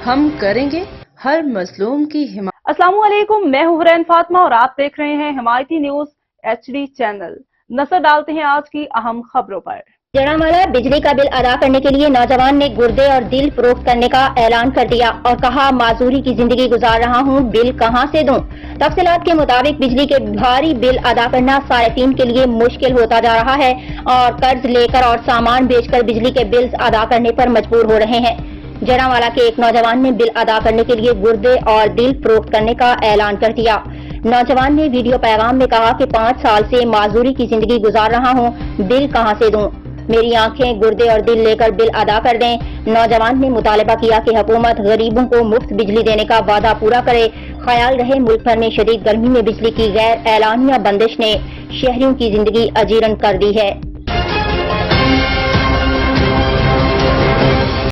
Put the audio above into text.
ہم کریں گے ہر مظلوم کی حمایت۔ السلام علیکم، میں ہوں حرین فاطمہ اور آپ دیکھ رہے ہیں حمایتی نیوز HD چینل۔ نظر ڈالتے ہیں آج کی اہم خبروں پر۔ جڑامالہ بجلی کا بل ادا کرنے کے لیے نوجوان نے گردے اور دل فروخت کرنے کا اعلان کر دیا اور کہا معذوری کی زندگی گزار رہا ہوں، بل کہاں سے دوں۔ تفصیلات کے مطابق بجلی کے بھاری بل ادا کرنا صارفین کے لیے مشکل ہوتا جا رہا ہے اور قرض لے کر اور سامان بیچ کر بجلی کے بلز ادا کرنے پر مجبور ہو رہے ہیں۔ جڑامالہ کے ایک نوجوان نے بل ادا کرنے کے لیے گردے اور دل فروخت کرنے کا اعلان کر دیا۔ نوجوان نے ویڈیو پیغام میں کہا کہ 5 سال سے معذوری کی زندگی گزار رہا ہوں، بل کہاں سے دوں، میری آنکھیں گردے اور دل لے کر بل ادا کر دیں۔ نوجوان نے مطالبہ کیا کہ حکومت غریبوں کو مفت بجلی دینے کا وعدہ پورا کرے۔ خیال رہے ملک بھر میں شدید گرمی میں بجلی کی غیر اعلانیہ بندش نے شہریوں کی زندگی اجیرن کر دی ہے۔